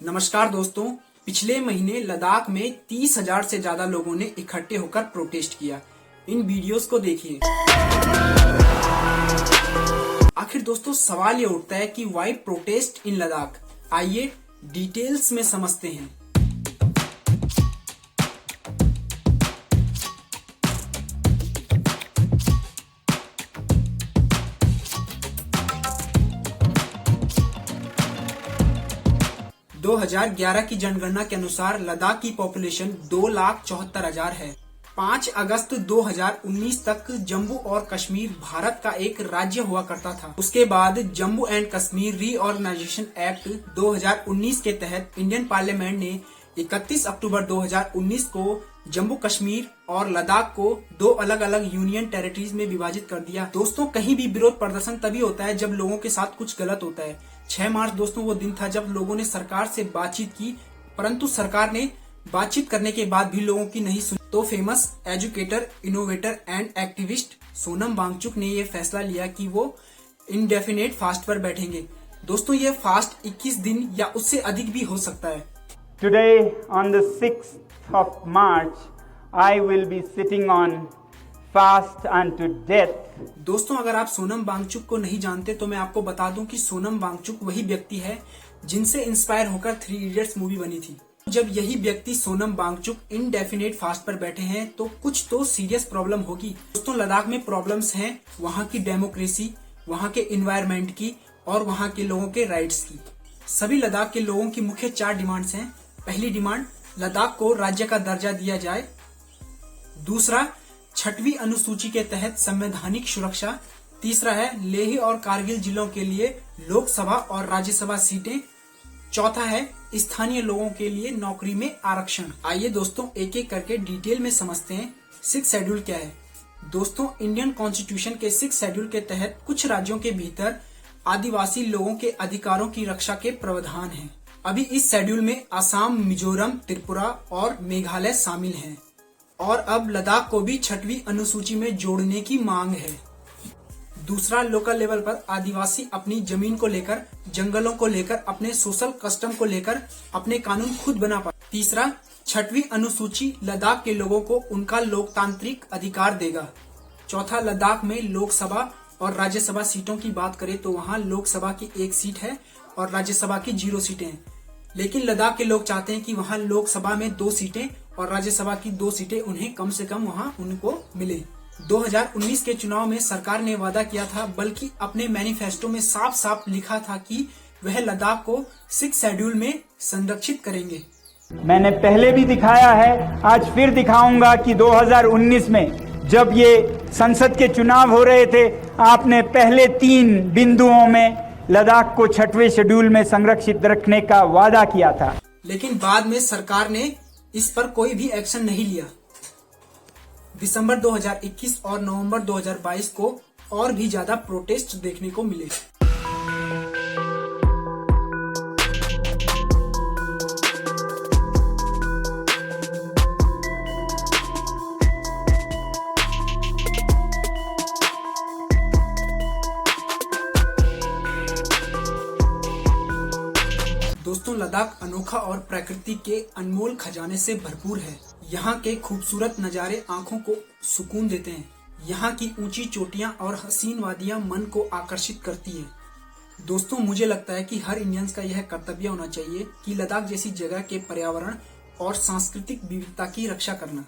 नमस्कार दोस्तों, पिछले महीने लद्दाख में 30,000 से ज्यादा लोगों ने इकट्ठे होकर प्रोटेस्ट किया। इन वीडियोस को देखिए। आखिर दोस्तों सवाल ये उठता है कि व्हाई प्रोटेस्ट इन लद्दाख। आइए डिटेल्स में समझते हैं। 2011 की जनगणना के अनुसार लद्दाख की पॉपुलेशन 2,74,000 है। 5 अगस्त 2019 तक जम्मू और कश्मीर भारत का एक राज्य हुआ करता था। उसके बाद Jammu and Kashmir reorganisation act 2019 के तहत इंडियन पार्लियामेंट ने 31 अक्टूबर 2019 को जम्मू कश्मीर और लद्दाख को 2 अलग अलग यूनियन टेरिटरीज में विभाजित कर दिया। दोस्तों कहीं भी विरोध प्रदर्शन तभी होता है जब लोगों के साथ कुछ गलत होता है। 6 मार्च दोस्तों वो दिन था जब लोगों ने सरकार से बातचीत की, परंतु सरकार ने बातचीत करने के बाद भी लोगों की नहीं सुनी। तो famous educator, innovator and activist Sonam Wangchuk ने ये फैसला लिया कि वो इंडेफिनेट फास्ट पर बैठेंगे। दोस्तों ये फास्ट 21 दिन या उससे अधिक भी हो सकता है। Today on the 6th of March, I will be sitting on fast unto death. दोस्तों अगर आप सोनम वांगचुक को नहीं जानते तो मैं आपको बता दूं कि सोनम वांगचुक वही व्यक्ति है जिनसे इंस्पायर होकर 3 इडियट्स मूवी बनी थी। जब यही व्यक्ति सोनम वांगचुक इनडेफिनेट फास्ट पर बैठे हैं तो कुछ तो सीरियस प्रॉब्लम होगी। दोस्तों लद्दाख में प्रॉब्लम्स हैं वहाँ की डेमोक्रेसी, वहाँ के इन्वायरमेंट की और वहाँ के लोगों के राइट्स की। सभी लद्दाख के लोगों की मुख्य 4 डिमांड्स हैं। पहली डिमांड, लद्दाख को राज्य का दर्जा दिया जाए। दूसरा, 6वीं अनुसूची के तहत संवैधानिक सुरक्षा। तीसरा है लेह और कारगिल जिलों के लिए लोकसभा और राज्यसभा सीटें। चौथा है स्थानीय लोगों के लिए नौकरी में आरक्षण। आइए दोस्तों एक एक करके डिटेल में समझते हैं 6 शेड्यूल क्या है। दोस्तों इंडियन कॉन्स्टिट्यूशन के 6 शेड्यूल के तहत कुछ राज्यों के भीतर आदिवासी लोगों के अधिकारों की रक्षा के प्रावधान हैं। अभी इस शेड्यूल में असम, मिजोरम, त्रिपुरा और मेघालय शामिल हैं और अब लद्दाख को भी 6वीं अनुसूची में जोड़ने की मांग है। दूसरा, लोकल लेवल पर आदिवासी अपनी जमीन को लेकर, जंगलों को लेकर, अपने सोशल कस्टम को लेकर अपने कानून खुद बना पाए। तीसरा, 6वीं अनुसूची लद्दाख के लोगों को उनका लोकतांत्रिक अधिकार देगा। चौथा, लद्दाख में लोकसभा और राज्यसभा सीटों की बात करें तो वहाँ लोकसभा की 1 सीट है और राज्यसभा की 0 सीटें हैं। लेकिन लद्दाख के लोग चाहते हैं कि वहाँ लोकसभा में 2 सीटें और राज्यसभा की 2 सीटें उन्हें कम से कम वहाँ उनको मिले। 2019 के चुनाव में सरकार ने वादा किया था, बल्कि अपने मैनिफेस्टो में साफ साफ लिखा था कि वह लद्दाख को 6 शेड्यूल में संरक्षित करेंगे। मैंने पहले भी दिखाया है, आज फिर दिखाऊंगा कि 2019 में जब ये संसद के चुनाव हो रहे थे, आपने पहले 3 बिंदुओं में लद्दाख को 6वें शेड्यूल में संरक्षित रखने का वादा किया था। लेकिन बाद में सरकार ने इस पर कोई भी एक्शन नहीं लिया। दिसंबर 2021 और नवंबर 2022 को और भी ज्यादा प्रोटेस्ट देखने को मिले। दोस्तों लद्दाख अनोखा और प्रकृति के अनमोल खजाने से भरपूर है। यहाँ के खूबसूरत नज़ारे आंखों को सुकून देते हैं। यहाँ की ऊंची चोटियाँ और हसीन वादियाँ मन को आकर्षित करती है। दोस्तों मुझे लगता है कि हर इंडियंस का यह कर्तव्य होना चाहिए कि लद्दाख जैसी जगह के पर्यावरण और सांस्कृतिक विविधता की रक्षा करना।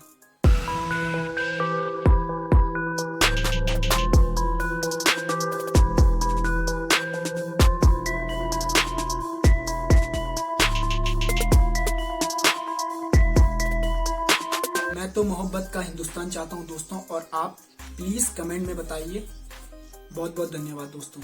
मैं तो मोहब्बत का हिंदुस्तान चाहता हूं दोस्तों, और आप प्लीज कमेंट में बताइए। बहुत बहुत धन्यवाद दोस्तों।